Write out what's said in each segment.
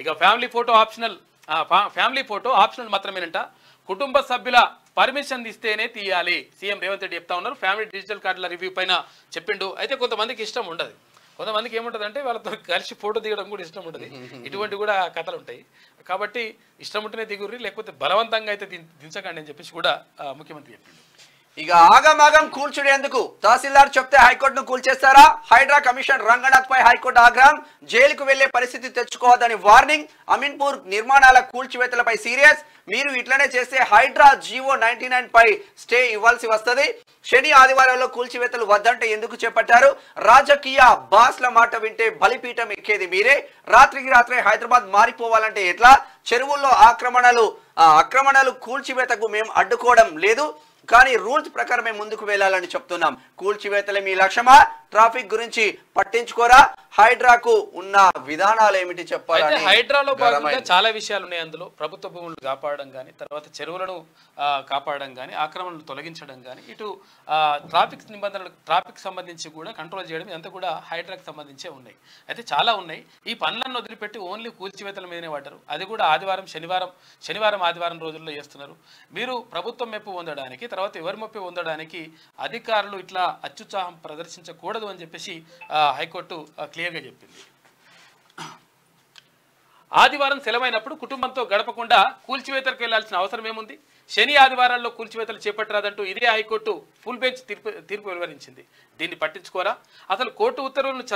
ఇక family photo optional మాత్రమేనంట. కుటుంబ సభ్యుల పర్మిషన్ ఇస్తేనే తీయాలి. సీఎం రేవంత్ రెడ్డి చెప్తా ఉన్నారు. ఫ్యామిలీ డిజిటల్ కార్డుల రివ్యూ పైన చెప్పిండు. అయితే కొంతమందికి ఇష్టం ఉండదు. కొంతమందికి ఏముంటుంది అంటే వాళ్ళతో కలిసి ఫోటో దిగడం కూడా ఇష్టం ఉంటుంది. ఇటువంటి కూడా కథలు ఉంటాయి. కాబట్టి ఇష్టం ఉంటేనే దిగుర్రి, లేకపోతే బలవంతంగా అయితే దించకండి అని చెప్పేసి కూడా ముఖ్యమంత్రి చెప్పిండు. ఇక ఆగమాగం కూల్చుడేందుకు తహసీల్దార్ చెప్తే హైకోర్టును కూల్చేస్తారా? హైడ్రా కమిషన్ రంగనాథ్ పై హైకోర్టు ఆగ్రహం. జైలుకు వెళ్లే పరిస్థితి తెచ్చుకోవద్దని వార్నింగ్. అమీన్పూర్ నిర్మాణాల కూల్చివేతలపై సీరియస్. మీరు ఇట్లనే చేస్తే హైడ్రా జీవో 99 పై స్టే ఇవ్వాల్సి వస్తుంది. శని ఆదివారాల్లో కూల్చివేతలు వద్దంటే ఎందుకు చేపట్టారు? రాజకీయ బాస్ల మాట వింటే బలిపీఠం ఎక్కేది మీరే. రాత్రికి రాత్రే హైదరాబాద్ మారిపోవాలంటే ఎట్లా? చెరువుల్లో ఆక్రమణలు కూల్చివేతకు మేము అడ్డుకోవడం లేదు, కానీ రూల్స్ ప్రకారమే ముందుకు వెళ్ళాలని చెప్తున్నాం. కూల్చివేతలే మీ లక్ష్యమా? ట్రాఫిక్ గురించి పట్టించుకోరా? హైడ్రాకు ఉన్న విధానాలు ఏమిటి చెప్పాలి? హైడ్రాలో భాగంగా చాలా విషయాలు ఉన్నాయి. అందులో ప్రభుత్వ భూములను కాపాడడం కానీ, తర్వాత చెరువులను కాపాడడం కానీ, ఆక్రమణలు తొలగించడం కానీ, ఇటు ట్రాఫిక్ సంబంధించి కూడా కంట్రోల్ చేయడం, ఇదంతా కూడా హైడ్రాకి సంబంధించే ఉన్నాయి. అయితే చాలా ఉన్నాయి. ఈ పనులను వదిలిపెట్టి ఓన్లీ కూల్చివేతల మీదనే పడ్డారు. అది కూడా శనివారం ఆదివారం రోజుల్లో చేస్తున్నారు. మీరు ప్రభుత్వం మెప్పు పొందడానికి, తర్వాత ఎవరి మెప్పు పొందడానికి అధికారులు ఇట్లా అత్యుత్సాహం ప్రదర్శించకూడదు అని చెప్పేసి హైకోర్టు క్లియర్గా చెప్పింది. ఆదివారం సెలవైనప్పుడు కుటుంబంతో గడపకుండా కూల్చివేతలకు వెళ్లాల్సిన అవసరం ఏముంది? శని ఆదివారాల్లో కూల్చివేతలు చేపట్టరాదంటూ ఇదే హైకోర్టు ఫుల్ బెంచ్ తీర్పు వెలువరించింది. దీన్ని పట్టించుకోరా? అసలు కోర్టు ఉత్తర్వులను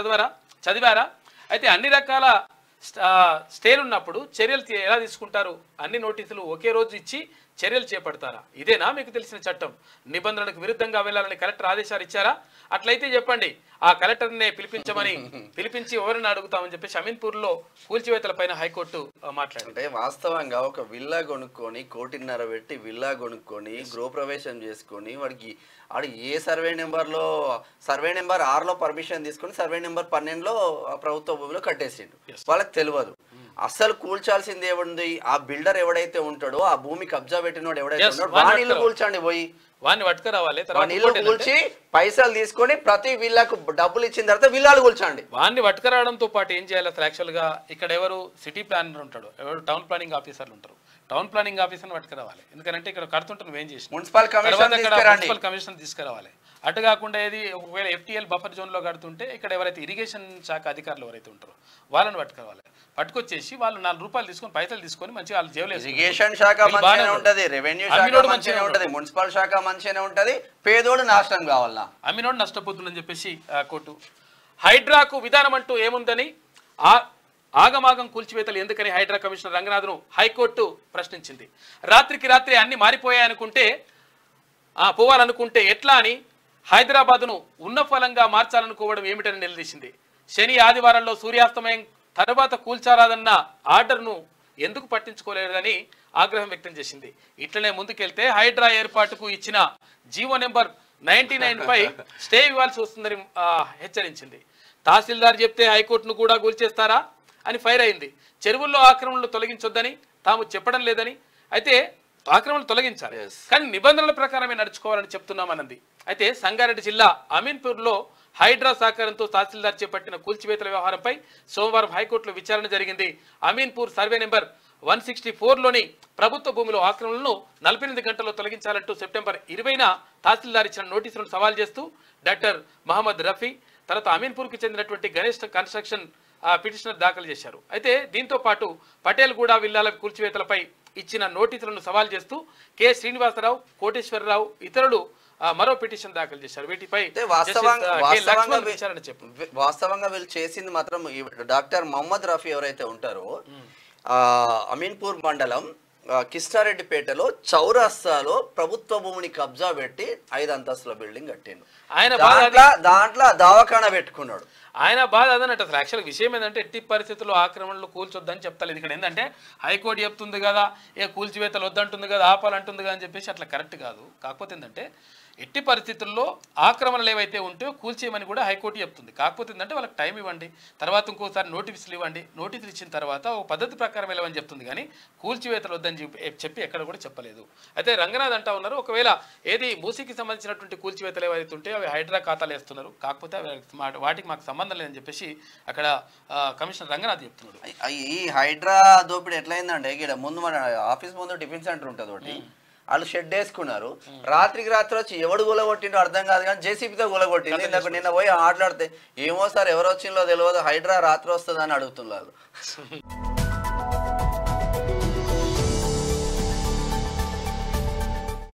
చదివారా? అయితే అన్ని రకాల స్టేలున్నప్పుడు చర్యలు ఎలా తీసుకుంటారు? అన్ని నోటీసులు ఒకే రోజు ఇచ్చి చర్యలు చేపడతారా? ఇదేనా మీకు తెలిసిన చట్టం? నిబంధనలకు విరుద్ధంగా వెళ్లాలని కలెక్టర్ ఆదేశాలు ఇచ్చారా? అట్లయితే చెప్పండి, ఆ కలెక్టర్నే పిలిపించి ఎవరిని అడుగుతామని చెప్పేసి అమీన్పూర్లో కూల్చివేతల పైన హైకోర్టు మాట్లాడింది. వాస్తవంగా ఒక విల్లా కొనుక్కొని 1.5 కోటి పెట్టి విల్లా కొనుక్కొని గృహప్రవేశం చేసుకొని వాడికి ఏ సర్వే నెంబర్ 6లో పర్మిషన్ తీసుకొని సర్వే నెంబర్ 12లో ప్రభుత్వ భూమిలో కట్టేసిండు. వాళ్ళకి తెలియదు. అసలు కూల్చాల్సింది ఏముంది? ఆ బిల్డర్ ఎవడైతే ఉంటాడో, ఆ భూమి కబ్జా పెట్టినోడు ఎవడైతే ఉంటాడో వాడిని కూల్చండి. పోయి వాడిని పట్టుకురావాలి. కూల్చి పైసలు తీసుకొని ప్రతి విల్లాకు డబ్బులు ఇచ్చిన తర్వాత విల్లాలు కూల్చండి. వాడిని పట్టుకురావడంతో పాటు ఏం చేయాలి? అసలు యాక్చువల్ గా ఇక్కడ ఎవరు సిటీ ప్లానర్ ఉంటాడు, ఎవరు టౌన్ ప్లానింగ్ ఆఫీసర్లు ఉంటారు. టౌన్ ప్లానింగ్ ఆఫీసర్ని పట్టుకురావాలి. ఎందుకంటే ఇక్కడ కడుతుంటే నువ్వేం చేసి మున్సిపల్ కమిషన్ తీసుకురావాలి. అటు కాకుండా ఏది ఒకవేళ FTL బఫర్ జోన్ లో కడుతుంటే ఇక్కడ ఎవరైతే ఇరిగేషన్ శాఖ అధికారులు ఎవరైతే ఉంటారో వాళ్ళని పట్టుకోవాలి. పట్టుకొచ్చేసి వాళ్ళు 4 రూపాయలు తీసుకొని పైసలు తీసుకొని మంచిగా వాళ్ళు జేబులో ఇరిగేషన్ శాఖ మంచిగానే ఉంటది, రెవెన్యూ శాఖ మంచిగానే ఉంటది, మున్సిపల్ శాఖ మంచిగానే ఉంటది. పేదోడు నాశనం కావాలన్నా అమ్మినోడు నష్టపోతుందని చెప్పేసి కోర్టు. హైడ్రాకు విధానం అంటూ ఏముందని, ఆగమాగం కూల్చివేతలు ఎందుకని హైడ్రా కమిషనర్ రంగనాథ్ను హైకోర్టు ప్రశ్నించింది. రాత్రికి రాత్రి అన్ని పోవాలనుకుంటే ఎట్లా అని హైదరాబాద్ను ఉన్న ఫలంగా మార్చాలనుకోవడం ఏమిటని నిలదీసింది. శని ఆదివారాల్లో సూర్యాస్తమయం తర్వాత కూల్చారాదన్న ఆర్డర్ను ఎందుకు పట్టించుకోలేదని ఆగ్రహం వ్యక్తం చేసింది. ఇట్లనే ముందుకెళ్తే హైడ్రా ఏర్పాటుకు ఇచ్చిన జీవో నెంబర్ 99 పై స్టే ఇవ్వాల్సి వస్తుందని హెచ్చరించింది. తహసీల్దార్ చెప్తే హైకోర్టును కూడా కూల్చేస్తారా అని ఫైర్ అయింది. చెరువుల్లో ఆక్రమణలు తొలగించొద్దని తాము చెప్పడం లేదని, అయితే ఆక్రమణలు తొలగించాలి కానీ నిబంధనల ప్రకారమే నడుచుకోవాలని చెప్తున్నామన్నది. అయితే సంగారెడ్డి జిల్లా అమీన్పూర్లో హైడ్రా సహకారంతో తహసీల్దార్ చేపట్టిన కూల్చివేతల వ్యవహారంపై సోమవారం హైకోర్టులో విచారణ జరిగింది. అమీన్పూర్ సర్వే నెంబర్ 164లోని ప్రభుత్వ భూమిలో ఆక్రమణలను 48 గంటల్లో తొలగించాలంటూ సెప్టెంబర్ 20న తహసీల్దార్ ఇచ్చిన నోటీసులను సవాల్ చేస్తూ డాక్టర్ మహమ్మద్ రఫీ తర్వాత అమీన్పూర్కి చెందినటువంటి గణేష్ కన్స్ట్రక్షన్ పిటిషనర్ దాఖలు చేశారు. అయితే దీంతో పాటు పటేల్ గూడ విల్లాల కూల్చివేతలపై ఇచ్చిన నోటీసులను సవాల్ చేస్తూ కె శ్రీనివాసరావు, కోటేశ్వరరావు ఇతరులు మరో పిటిషన్ దాఖలు చేశారు. వీటిపై వాస్తవంగా వీళ్ళు చేసింది మాత్రం డాక్టర్ మహమ్మద్ రఫీ ఎవరైతే ఉంటారో అమీన్పూర్ మండలం కిష్టారెడ్డిపేటలో చౌరస్తాలో ప్రభుత్వ భూమిని కబ్జా పెట్టి 5 అంతస్తుల బిల్డింగ్ కట్టిండు. దాంట్లో దవాఖానా పెట్టుకున్నాడు. ఆయన బాధ అదనట్టు. అసలు యాక్చువల్ విషయం ఏంటంటే ఎట్టి పరిస్థితుల్లో ఆక్రమణలు కూల్చొద్దని చెప్తలేదు. ఇక్కడ ఏంటంటే హైకోర్టు చెప్తుంది కదా, కూల్చివేతలు వద్దంటుంది కదా, ఆపాలంటుంది కదా అని చెప్పేసి అట్లా కరెక్ట్ కాదు. కాకపోతే ఏంటంటే ఎట్టి పరిస్థితుల్లో ఆక్రమణలు ఏవైతే ఉంటే కూల్చేయమని కూడా హైకోర్టు చెప్తుంది. కాకపోతే ఏంటంటే వాళ్ళకి టైం ఇవ్వండి, తర్వాత ఇంకోసారి నోటీసులు ఇవ్వండి, నోటీసులు ఇచ్చిన తర్వాత ఒక పద్ధతి ప్రకారం వెళ్ళమని చెప్తుంది, కానీ కూల్చివేతలు వద్దని చెప్పి ఎక్కడ కూడా చెప్పలేదు. అయితే రంగనాథ్ అంటా ఉన్నారు, ఒకవేళ ఏది మూసీకి సంబంధించినటువంటి కూల్చివేతలు ఏవైతే ఉంటే అవి హైడ్రా ఖాతాలు వేస్తున్నారు, కాకపోతే వాటికి మాకు సంబంధం లేదని చెప్పేసి అక్కడ కమిషనర్ రంగనాథ్ చెప్తున్నాడు. ఈ హైడ్రా దోపిడీ ఎట్లయిందంటే ఇక్కడ ముందు మన ఆఫీస్ ముందు టిఫిన్ సెంటర్ ఉంటుంది ఒకటి, వాళ్ళు షెడ్ వేసుకున్నారు, రాత్రికి రాత్రి వచ్చి ఎవడు గొలగొట్టిండో అర్థం కాదు కానీ జేసీబీతో గొలగొట్టింది. నిన్న పోయి ఆటలాడితే ఏమో సార్ ఎవరు వచ్చిందో తెలియదు, హైడ్రా రాత్రి వస్తుందని అడుగుతున్నారు.